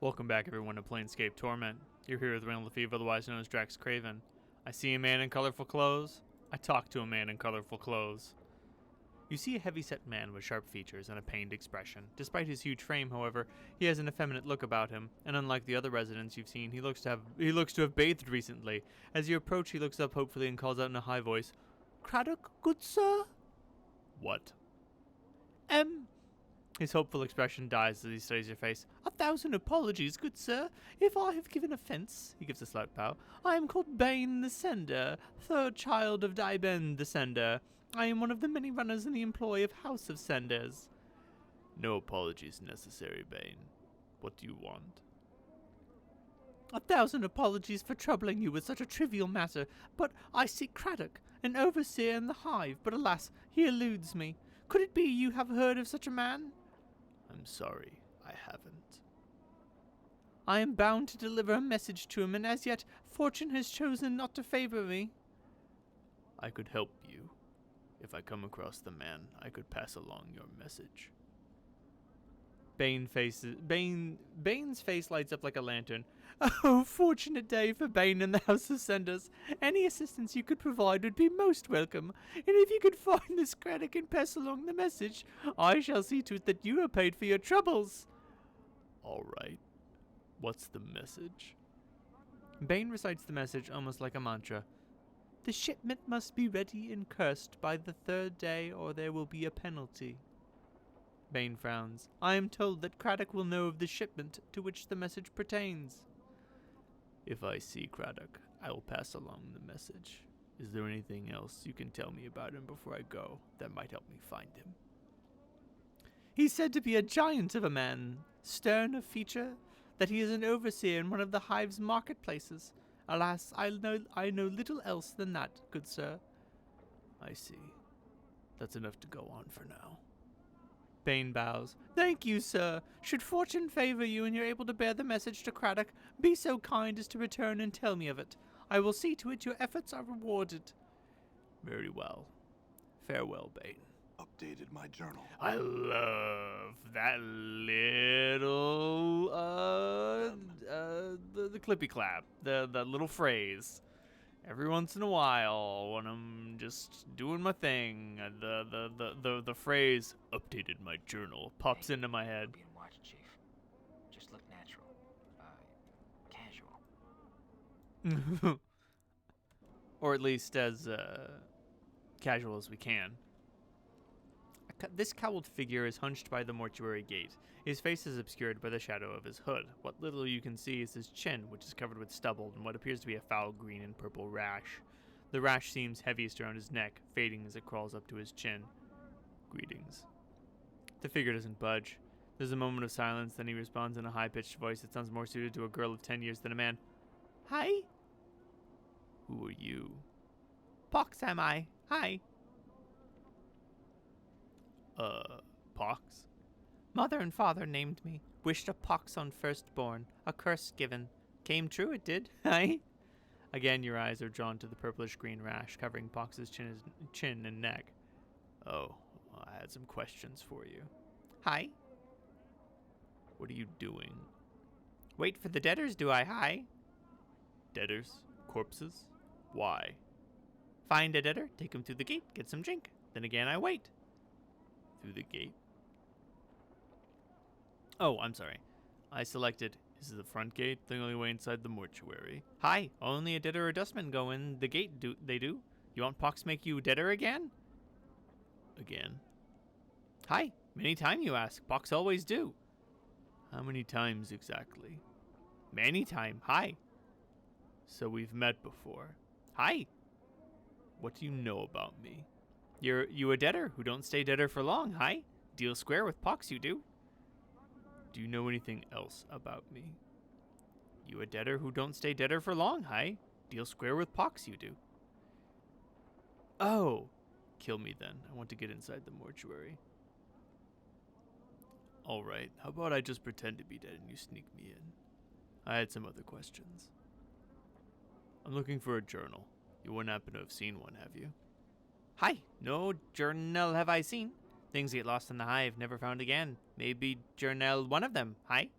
Welcome back everyone to Planescape Torment. You're here with Randall Lefebvre, otherwise known as DraxxKraven. I see a man in colorful clothes. I talk to a man in colorful clothes. You see a heavy-set man with sharp features and a pained expression. Despite his huge frame, however, he has an effeminate look about him, and unlike the other residents you've seen, he looks to have bathed recently. As you approach, he looks up hopefully and calls out in a high voice, "Craddock, good sir?" "What?" His hopeful expression dies as he studies your face. "1,000 apologies, good sir, if I have given offence." He gives a slight bow. "I am called Bane the Sender, third child of Daiben the Sender. I am one of the many runners in the employ of House of Senders." "No apologies necessary, Bane. What do you want?" "1,000 apologies for troubling you with such a trivial matter, but I seek Craddock, an overseer in the hive, but alas, he eludes me. Could it be you have heard of such a man?" "I'm sorry, I haven't." "I am bound to deliver a message to him, and as yet, fortune has chosen not to favor me." "I could help you. If I come across the man, I could pass along your message." Bane's face lights up like a lantern. "Oh, fortunate day for Bane and the House of Senders. Any assistance you could provide would be most welcome. And if you could find this Craddock and pass along the message, I shall see to it that you are paid for your troubles." "All right. What's the message?" Bane recites the message almost like a mantra. "The shipment must be ready and cursed by the 3rd day, or there will be a penalty." Bane frowns. "I am told that Craddock will know of the shipment to which the message pertains." "If I see Craddock, I will pass along the message. Is there anything else you can tell me about him before I go that might help me find him?" "He's said to be a giant of a man, stern of feature, that he is an overseer in one of the hive's marketplaces. Alas, I know little else than that, good sir." "I see. That's enough to go on for now." Bane bows. "Thank you, sir. Should fortune favor you and you're able to bear the message to Craddock, be so kind as to return and tell me of it. I will see to it your efforts are rewarded." "Very well. Farewell, Bane." Updated my journal. I love that little the clippy clap, the little phrase. Every once in a while, when I'm just doing my thing, the phrase "updated my journal" pops into my head. Being watched, Chief. Just look natural. Casual. Or at least as casual as we can. This cowled figure is hunched by the mortuary gate. His face is obscured by the shadow of his hood. What little you can see is his chin, which is covered with stubble and what appears to be a foul green and purple rash. The rash seems heaviest around his neck, fading as it crawls up to his chin. "Greetings." The figure doesn't budge. There's a moment of silence, then he responds in a high-pitched voice that sounds more suited to a girl of 10 years than a man. "Hi?" "Who are you?" "Pox am I. Hi." Pox? "Mother and father named me. Wished a pox on firstborn. A curse given. Came true it did. Hi." Again your eyes are drawn to the purplish-green rash covering Pox's chin and neck. "Oh, I had some questions for you." "Hi?" "What are you doing?" "Wait for the debtors, do I? Hi?" "Debtors? Corpses? Why?" "Find a debtor, take him through the gate, get some drink. Then again I wait." "Through the gate?" "Oh, I'm sorry. I selected, is the front gate the only way inside the mortuary? Hi, only a debtor or dustman go in the gate, they do. You want Pox make you debtor again?" "Again?" "Hi, many time you ask. Pox always do." "How many times exactly?" "Many time. Hi." "So we've met before." "Hi." "What do you know about me?" You a debtor who don't stay debtor for long, hi? Deal square with Pox you do." "Do you know anything else about me?" "You a debtor who don't stay debtor for long, hi? Deal square with Pox you do." "Oh." "Kill me then. I want to get inside the mortuary." "All right. How about I just pretend to be dead and you sneak me in?" I had some other questions. "I'm looking for a journal. You wouldn't happen to have seen one, have you?" "Hi, no journal have I seen. Things get lost in the hive, never found again. Maybe journal one of them, hi?"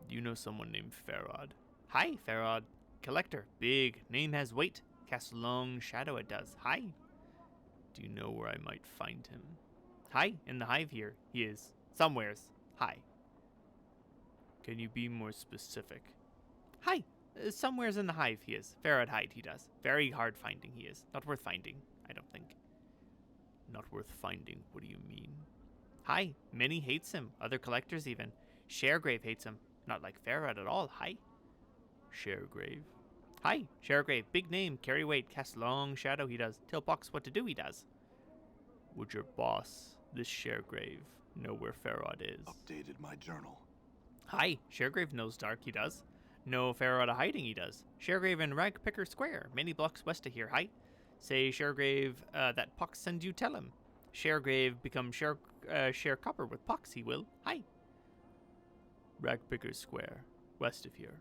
Do you know someone named Farad? Hi, Farad. Collector. Big. Name has weight. Casts long shadow it does. Hi. Do you know where I might find him? Hi, in the hive here. He is. Somewheres. Hi. Can you be more specific? Hi. Somewheres in the hive he is. Farad hide he does. Very hard finding he is. Not worth finding, I don't think. Not worth finding, what do you mean? Hi. Many hates him. Other collectors even. Sharegrave hates him. Not like Farad at all. Hi. Sharegrave. Hi. Sharegrave. Big name. Carry weight. Cast long shadow he does. Tell Pox what to do he does. Would your boss, this Sharegrave, know where Farad is? Updated my journal. Hi. Sharegrave knows dark he does. Know Farad a hiding he does. Sharegrave in Ragpicker Square. Many blocks west of here. Hi. Say Sharegrave that Pox send you tell him. Sharegrave become share copper with Pox he will. Hi. Ragpicker Square. West of here.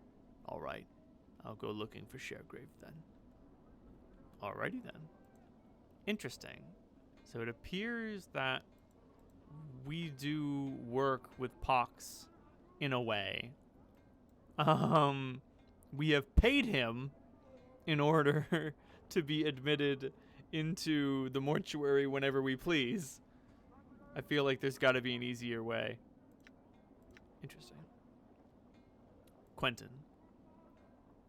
Alright. I'll go looking for Sharegrave then. Alrighty then. Interesting. So it appears that we do work with Pox in a way. We have paid him in order to be admitted into the mortuary whenever we please. I feel like there's got to be an easier way. Interesting. Quentin.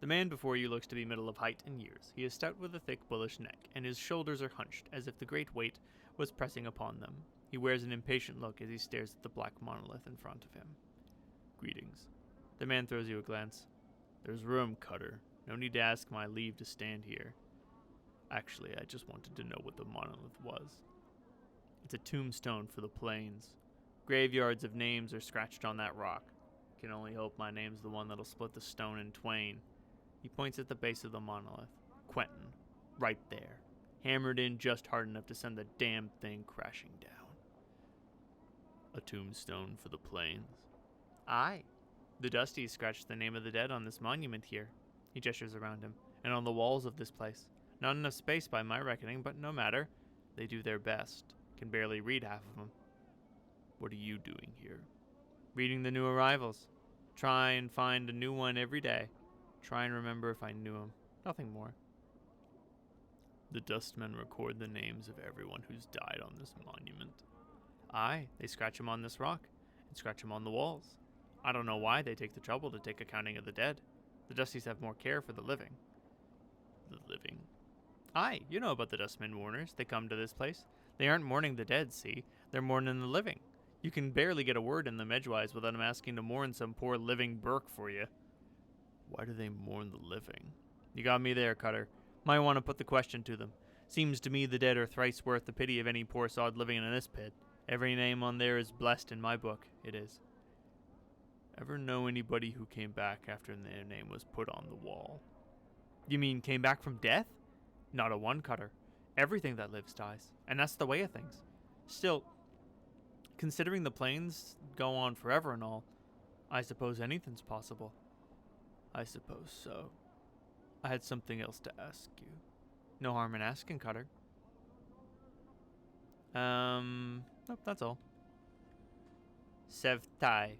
The man before you looks to be middle of height and years. He is stout with a thick, bullish neck, and his shoulders are hunched, as if the great weight was pressing upon them. He wears an impatient look as he stares at the black monolith in front of him. Greetings. The man throws you a glance. There's room, Cutter. No need to ask my leave to stand here. Actually, I just wanted to know what the monolith was. It's a tombstone for the plains. Graveyards of names are scratched on that rock. Can only hope my name's the one that'll split the stone in twain. He points at the base of the monolith. Quentin. Right there. Hammered in just hard enough to send the damn thing crashing down. A tombstone for the plains. Aye. The Dusties scratched the name of the dead on this monument here. He gestures around him. And on the walls of this place. Not enough space by my reckoning, but no matter. They do their best. Can barely read half of them. What are you doing here? Reading the new arrivals. Try and find a new one every day. Try and remember if I knew him. Nothing more. The Dustmen record the names of everyone who's died on this monument. Aye, they scratch them on this rock, and scratch them on the walls. I don't know why they take the trouble to take accounting of the dead. The Dusties have more care for the living. The living? Aye, you know about the Dustmen mourners. They come to this place. They aren't mourning the dead, see? They're mourning the living. You can barely get a word in them edgewise without them asking to mourn some poor living Burke for you. Why do they mourn the living? You got me there, Cutter. Might want to put the question to them. Seems to me the dead are thrice worth the pity of any poor sod living in this pit. Every name on there is blessed in my book. It is. Ever know anybody who came back after their name was put on the wall? You mean came back from death? Not a one, Cutter. Everything that lives dies. And that's the way of things. Still, considering the plains go on forever and all, I suppose anything's possible. I suppose so. I had something else to ask you. No harm in asking, Cutter. Nope, that's all. Sevtai.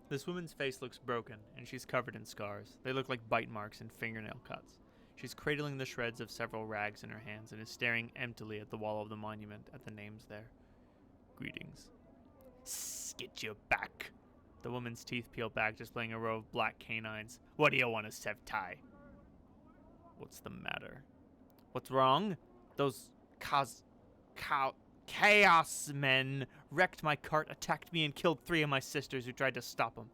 This woman's face looks broken, and she's covered in scars. They look like bite marks and fingernail cuts. She's cradling the shreds of several rags in her hands and is staring emptily at the wall of the monument at the names there. Greetings. Get you back. The woman's teeth peel back, displaying a row of black canines. What do you want to Sevtai? What's the matter? What's wrong? Those chaos men wrecked my cart, attacked me, and killed 3 of my sisters who tried to stop them.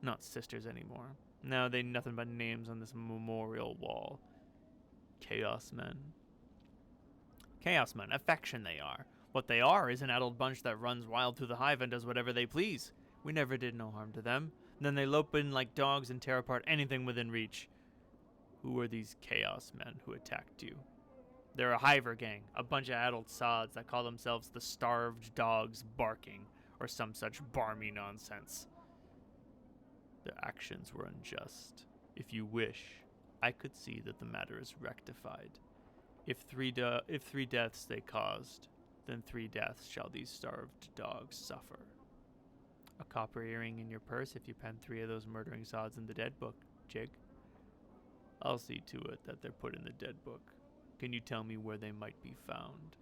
Not sisters anymore. No, they nothing but names on this memorial wall. Chaos men. Chaos men. Affection they are. What they are is an addled bunch that runs wild through the hive and does whatever they please. We never did no harm to them. Then they lope in like dogs and tear apart anything within reach. Who are these chaos men who attacked you? They're a hiver gang, a bunch of addled sods that call themselves the Starved Dogs Barking, or some such barmy nonsense. Their actions were unjust. If you wish, I could see that the matter is rectified. If three deaths they caused, then 3 deaths shall these starved dogs suffer. A copper earring in your purse if you pen 3 of those murdering sods in the dead book, Jig. I'll see to it that they're put in the dead book. Can you tell me where they might be found?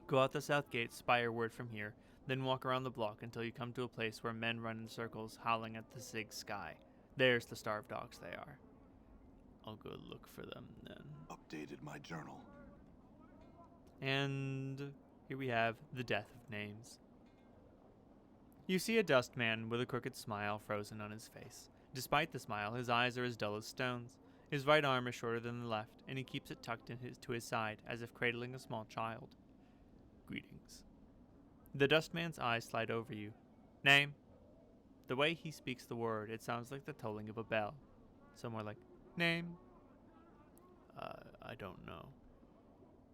Go out the south gate, spy your word from here, then walk around the block until you come to a place where men run in circles, howling at the zig sky. There's the starved dogs they are. I'll go look for them then. Updated my journal. And here we have the death of names. You see a dust man with a crooked smile frozen on his face. Despite the smile, his eyes are as dull as stones. His right arm is shorter than the left, and he keeps it tucked to his side, as if cradling a small child. Greetings. The dust man's eyes slide over you. Name? The way he speaks the word, it sounds like the tolling of a bell. Somewhere like, name? I don't know.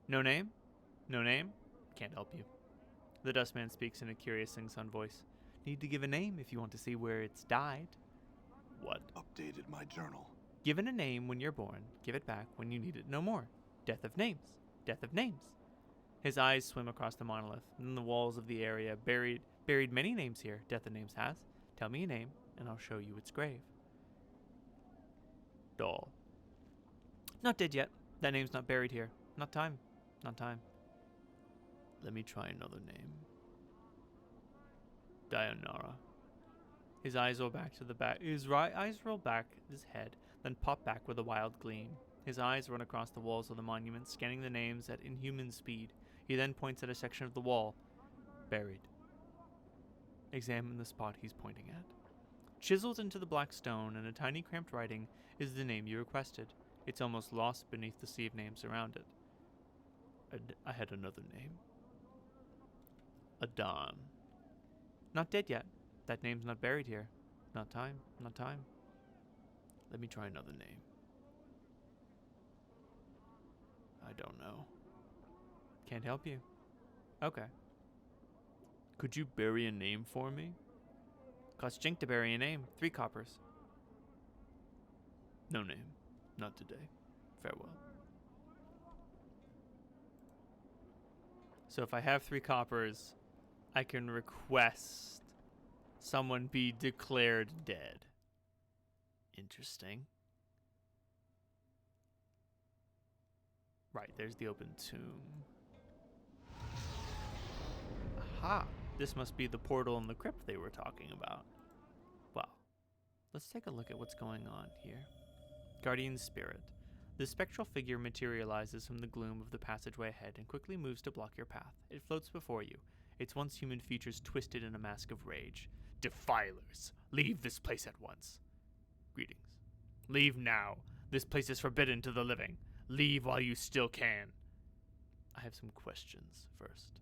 No name? No name? Can't help you. The dustman speaks in a curious sing-song voice. Need to give a name if you want to see where it's died. What? Updated my journal. Given a name when you're born, give it back when you need it no more. Death of names. Death of names. His eyes swim across the monolith, and the walls of the area buried many names here, Death of Names has. Tell me a name, and I'll show you its grave. ya.All. Not dead yet. That name's not buried here. Not time. Not time. Let me try another name. Dionara. His eyes roll back to the back. Eyes roll back his head, then pop back with a wild gleam. His eyes run across the walls of the monument, scanning the names at inhuman speed. He then points at a section of the wall. Buried. Examine the spot he's pointing at. Chiseled into the black stone in a tiny cramped writing is the name you requested. It's almost lost beneath the sea of names around it. I had another name. Adon. Not dead yet. That name's not buried here. Not time. Not time. Let me try another name. I don't know. Can't help you. Okay. Could you bury a name for me? Costs Jink to bury a name. 3 coppers. No name. Not today. Farewell. So if I have 3 coppers, I can request someone be declared dead. Interesting. Right, there's the open tomb. Aha! This must be the portal in the crypt they were talking about. Well, let's take a look at what's going on here. Guardian Spirit. The spectral figure materializes from the gloom of the passageway ahead and quickly moves to block your path. It floats before you, its once human features twisted in a mask of rage. Defilers, leave this place at once. Greetings. Leave now. This place is forbidden to the living. Leave while you still can. I have some questions first.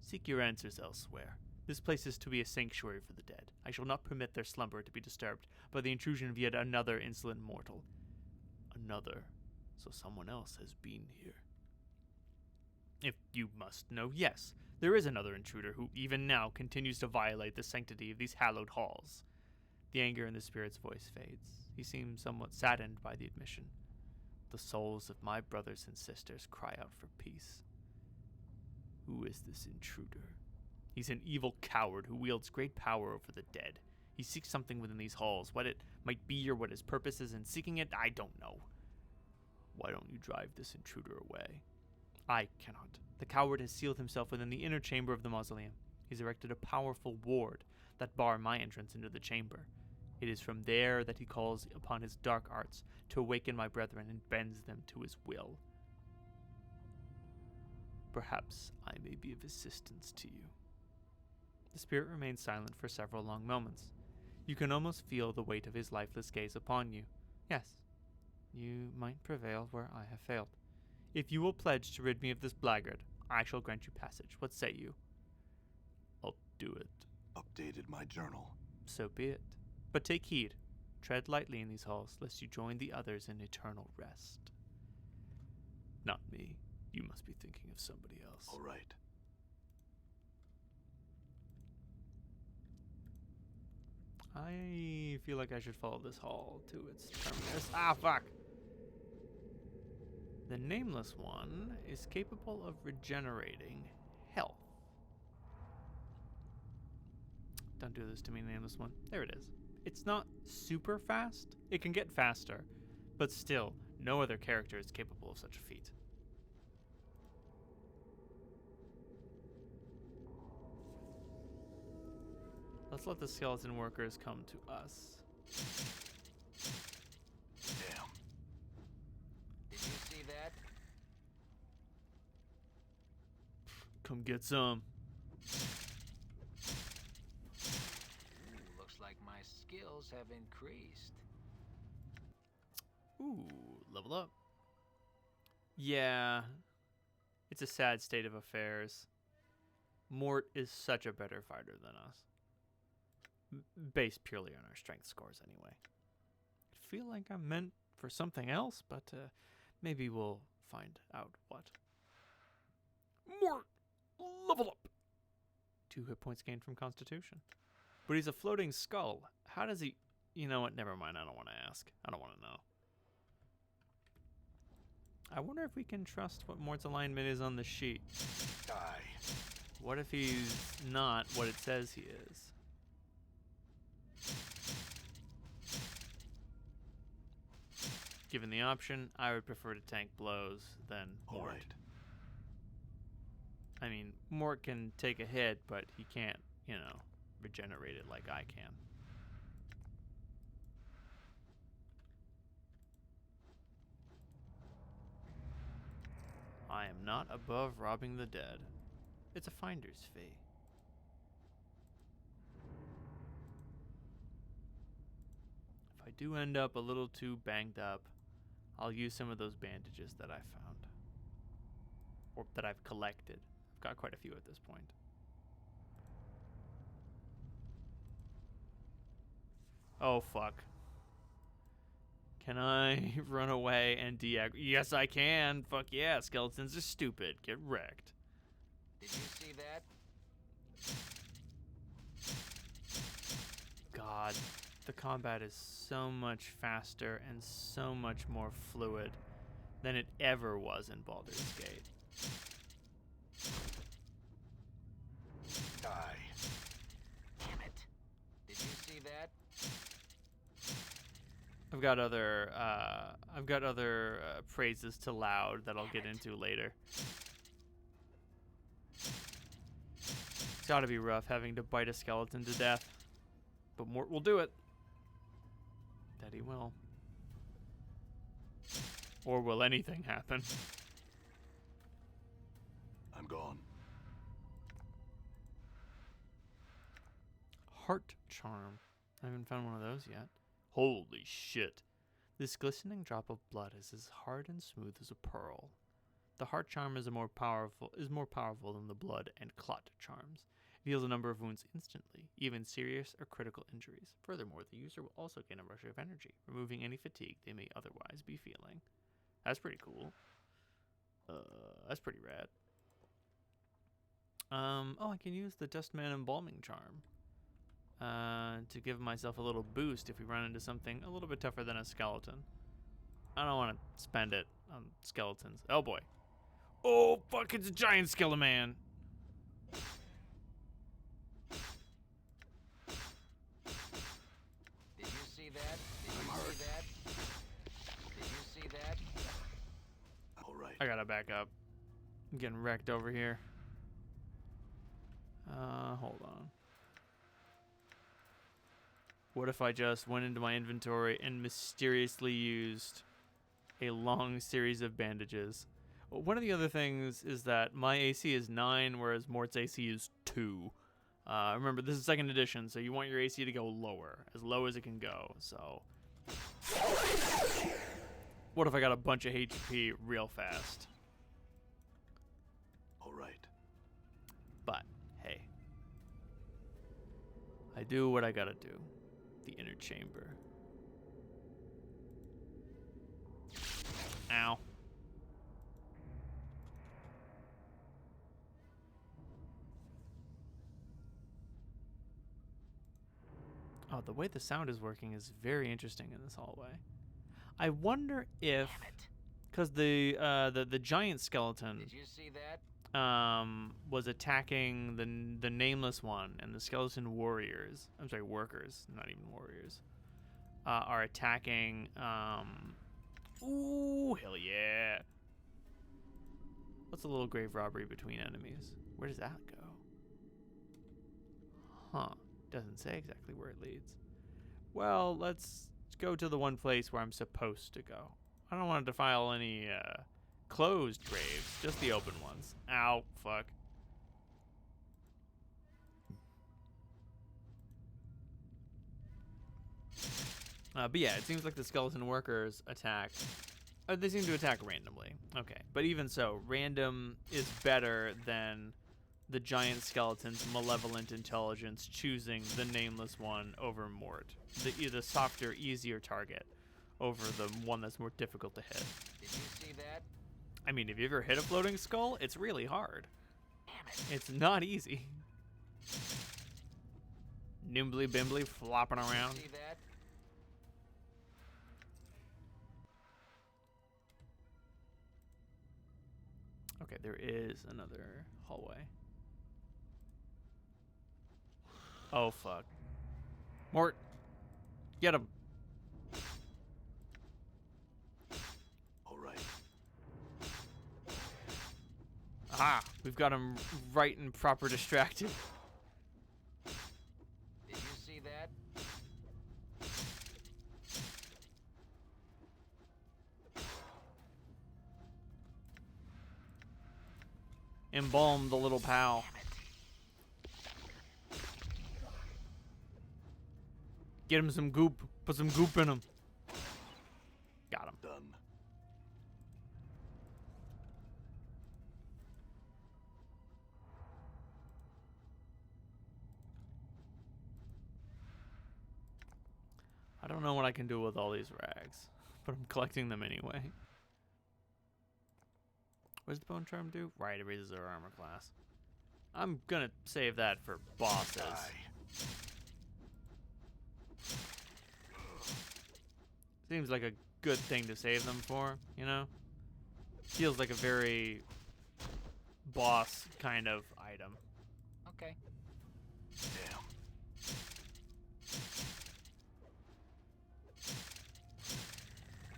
Seek your answers elsewhere. This place is to be a sanctuary for the dead. I shall not permit their slumber to be disturbed by the intrusion of yet another insolent mortal. Another. So someone else has been here. If you must know, yes, there is another intruder who even now continues to violate the sanctity of these hallowed halls. The anger in the spirit's voice fades. He seems somewhat saddened by the admission. The souls of my brothers and sisters cry out for peace. Who is this intruder? He's an evil coward who wields great power over the dead. He seeks something within these halls. What it might be or what his purpose is in seeking it, I don't know. Why don't you drive this intruder away? I cannot. The coward has sealed himself within the inner chamber of the mausoleum. He's erected a powerful ward that bar my entrance into the chamber. It is from there that he calls upon his dark arts to awaken my brethren and bends them to his will. Perhaps I may be of assistance to you. The spirit remains silent for several long moments. You can almost feel the weight of his lifeless gaze upon you. Yes, you might prevail where I have failed. If you will pledge to rid me of this blackguard, I shall grant you passage. What say you? I'll do it. Updated my journal. So be it. But take heed. Tread lightly in these halls, lest you join the others in eternal rest. Not me. You must be thinking of somebody else. All right. I feel like I should follow this hall to its terminus. Ah, fuck! The nameless one is capable of regenerating health. Don't do this to me, nameless one. There it is. It's not super fast. It can get faster, but still, no other character is capable of such a feat. Let's let the skeleton workers come to us. Damn. Did you see that? Come get some. Ooh, looks like my skills have increased. Ooh, level up. Yeah, it's a sad state of affairs. Mort is such a better fighter than us. Based purely on our strength scores anyway. I feel like I'm meant for something else, but maybe we'll find out what. Mort, level up. 2 hit points gained from Constitution. But he's a floating skull. How does he... You know what? Never mind. I don't want to ask. I don't want to know. I wonder if we can trust what Mort's alignment is on the sheet. Die. What if he's not what it says he is? Given the option, I would prefer to tank blows than All Mort. right. I mean, Mort can take a hit, but he can't, you know, regenerate it like I can. I am not above robbing the dead. It's a finder's fee. If I do end up a little too banged up, I'll use some of those bandages that I found. Or that I've collected. I've got quite a few at this point. Oh, fuck. Can I run away and de-aggro? Yes, I can. Fuck yeah, skeletons are stupid. Get wrecked. Did you see that? God, the combat is so much faster and so much more fluid than it ever was in Baldur's Gate. Die. Damn it. Did you see that? I've got other praises to Loud that I'll get into later. It's gotta be rough having to bite a skeleton to death, but Mort will do it. That he will. Or will anything happen? I'm gone. Heart Charm. I haven't found one of those yet. Holy shit. This glistening drop of blood is as hard and smooth as a pearl. The Heart Charm is more powerful than the Blood and Clot charms. It heals a number of wounds instantly, even serious or critical injuries. Furthermore, the user will also gain a rush of energy, removing any fatigue they may otherwise be feeling. That's pretty cool. That's pretty rad. Oh, I can use the Dustman Embalming Charm to give myself a little boost if we run into something a little bit tougher than a skeleton. I don't want to spend it on skeletons. Oh boy. Oh fuck, it's a giant skeleton man. Did you see that? Did you see that? Did you see that? All right. I gotta back up. I'm getting wrecked over here. Hold on. What if I just went into my inventory and mysteriously used a long series of bandages? Well, one of the other things is that my AC is 9, whereas Mort's AC is 2. Remember, this is 2nd edition, so you want your AC to go lower, as low as it can go, so... What if I got a bunch of HP real fast? All right. But, hey. I do what I gotta do. The inner chamber. Ow. Oh, the way the sound is working is very interesting in this hallway. I wonder if, Damn it. because the giant skeleton Did you see that? was attacking the nameless one, and the skeleton warriors. I'm sorry, workers, not even warriors. Are attacking. Ooh, hell yeah! What's a little grave robbery between enemies? Where does that go? Huh? Doesn't say exactly where it leads. Well, let's go to the one place where I'm supposed to go. I don't want to defile any closed graves, just the open ones. Ow, fuck. But yeah, it seems like the skeleton workers attack. They seem to attack randomly. Okay, but even so, random is better than the giant skeleton's malevolent intelligence choosing the nameless one over Mort. The softer, easier target over the one that's more difficult to hit. Did you see that? I mean, if you ever hit a floating skull, it's really hard. Damn it. It's not easy. Nimbly bimbly flopping around. See that? Okay, there is another hallway. Oh, fuck. Mort, get him. All right. Aha, we've got him right and proper distracted. Did you see that? Embalm the little pal. Damn it. Get him some goop. Put some goop in him. Got him. Done. I don't know what I can do with all these rags, but I'm collecting them anyway. What does the bone charm do? Right, it raises their armor class. I'm gonna save that for bosses. Die. Seems like a good thing to save them for, you know? Feels like a very boss kind of item. Okay. Damn.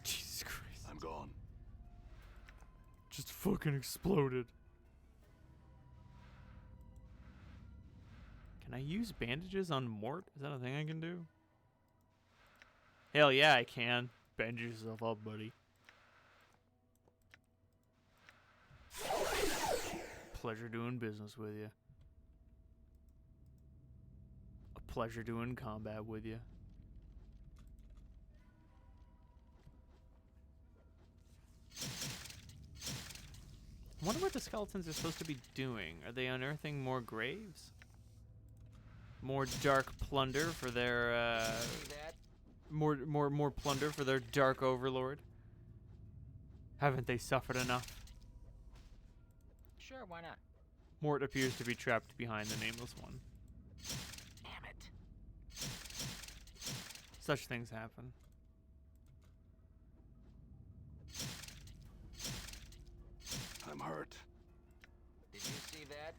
Jesus Christ. I'm gone. Just fucking exploded. Can I use bandages on Mort? Is that a thing I can do? Hell yeah, I can. Bend yourself up, buddy. Pleasure doing business with you. A pleasure doing combat with you. I wonder what the skeletons are supposed to be doing. Are they unearthing more graves? More dark plunder for their See that? more plunder for their dark overlord? Haven't they suffered enough? Sure, why not? Mort appears to be trapped behind the nameless one. Damn it. Such things happen. I'm hurt. Did you see that?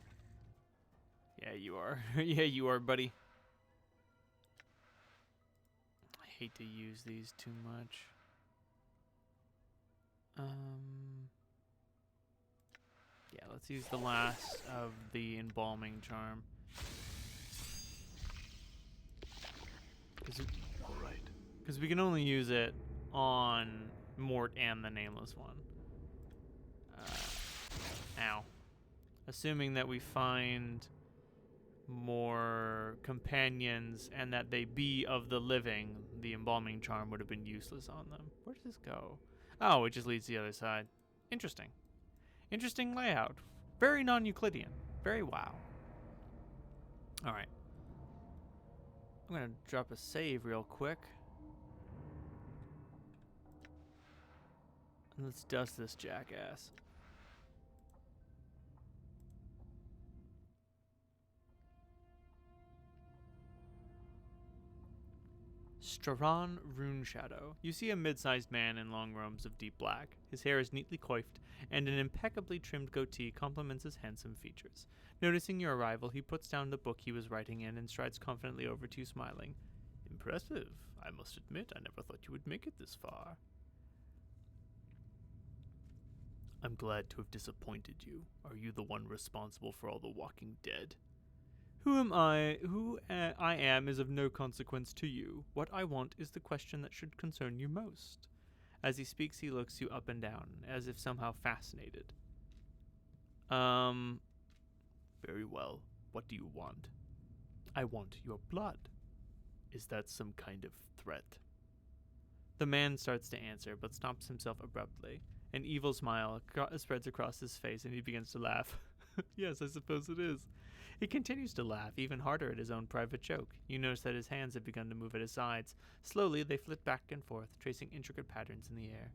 Yeah, you are. Yeah, you are, buddy. I hate to use these too much. Yeah, let's use the last of the embalming charm. All right. Because we can only use it on Mort and the nameless one. Ow. Assuming that we find more companions and that they be of the living, the embalming charm would have been useless on them. Where does this go? Oh, it just leads to the other side. Interesting. Interesting layout. Very non-Euclidean. Very wow. Alright. I'm gonna drop a save real quick. And let's dust this jackass. Straran Runeshadow. You see a mid-sized man in long robes of deep black. His hair is neatly coiffed, and an impeccably trimmed goatee complements his handsome features. Noticing your arrival, he puts down the book he was writing in and strides confidently over to you, smiling. Impressive. I must admit, I never thought you would make it this far. I'm glad to have disappointed you. Are you the one responsible for all the walking dead? Who am I? Who I am is of no consequence to you. What I want is the question that should concern you most. As he speaks, he looks you up and down, as if somehow fascinated. Very well. What do you want? I want your blood. Is that some kind of threat? The man starts to answer, but stops himself abruptly. An evil smile spreads across his face, and he begins to laugh. Yes, I suppose it is. He continues to laugh, even harder at his own private joke. You notice that his hands have begun to move at his sides. Slowly, they flit back and forth, tracing intricate patterns in the air.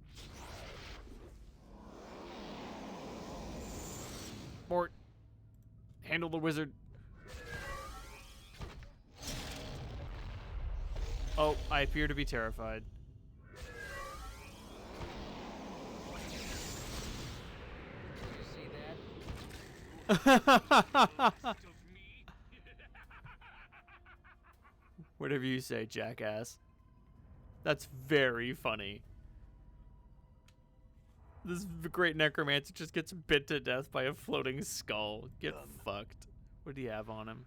Mort, handle the wizard. Oh, I appear to be terrified. Did you see that? Whatever you say, jackass. That's very funny. This great necromancer just gets bit to death by a floating skull. Get fucked. What do you have on him?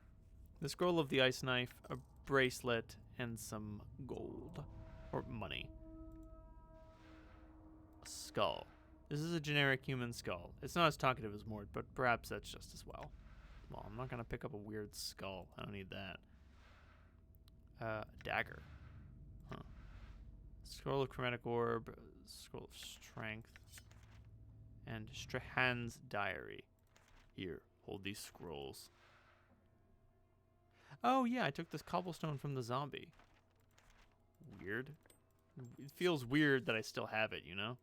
The scroll of the ice knife, a bracelet, and some gold. Or money. A skull. This is a generic human skull. It's not as talkative as Mort, but perhaps that's just as well. Well, I'm not going to pick up a weird skull. I don't need that. Dagger. Huh. Scroll of chromatic orb, scroll of strength, and Strahan's diary. Here, hold these scrolls. Oh yeah, I took this cobblestone from the zombie. Weird. It feels weird that I still have it, you know?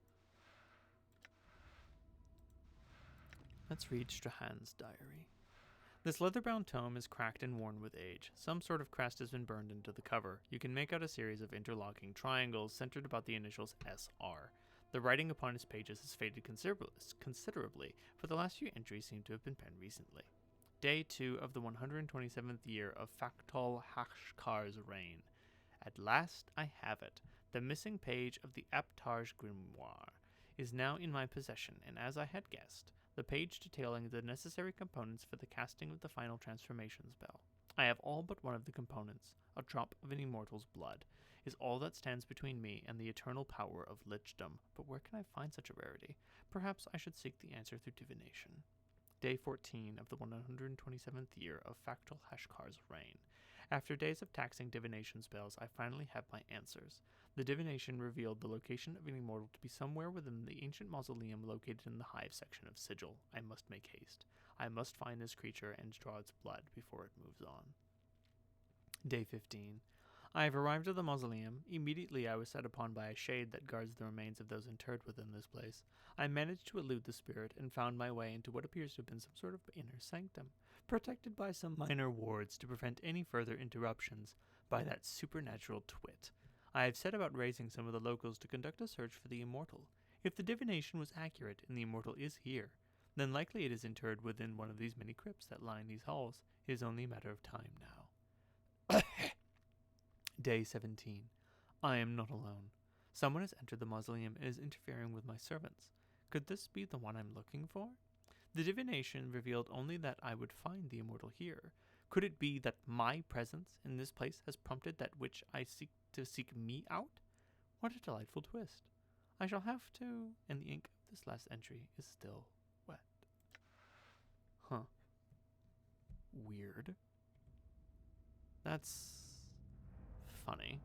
Let's read Strahan's diary. This leather-bound tome is cracked and worn with age. Some sort of crest has been burned into the cover. You can make out a series of interlocking triangles centered about the initials SR. The writing upon its pages has faded considerably, for the last few entries seem to have been penned recently. Day 2 of the 127th year of Factol Hashkar's reign. At last I have it. The missing page of the Aptar's grimoire is now in my possession, and as I had guessed, the page detailing the necessary components for the casting of the final transformation spell. I have all but one of the components. A drop of an immortal's blood is all that stands between me and the eternal power of lichdom. But where can I find such a rarity? Perhaps I should seek the answer through divination. Day 14 of the 127th year of Factol Hashkar's reign. After days of taxing divination spells, I finally have my answers. The divination revealed the location of an immortal to be somewhere within the ancient mausoleum located in the hive section of Sigil. I must make haste. I must find this creature and draw its blood before it moves on. Day 15. I have arrived at the mausoleum. Immediately I was set upon by a shade that guards the remains of those interred within this place. I managed to elude the spirit and found my way into what appears to have been some sort of inner sanctum, protected by some minor wards to prevent any further interruptions by that supernatural twit. I have set about raising some of the locals to conduct a search for the immortal. If the divination was accurate and the immortal is here, then likely it is interred within one of these many crypts that line these halls. It is only a matter of time now. Day 17. I am not alone. Someone has entered the mausoleum and is interfering with my servants. Could this be the one I'm looking for? The divination revealed only that I would find the immortal here. Could it be that my presence in this place has prompted that which I seek to seek me out? What a delightful twist. I shall have to, and the ink of this last entry is still wet. Huh. Weird. That's funny.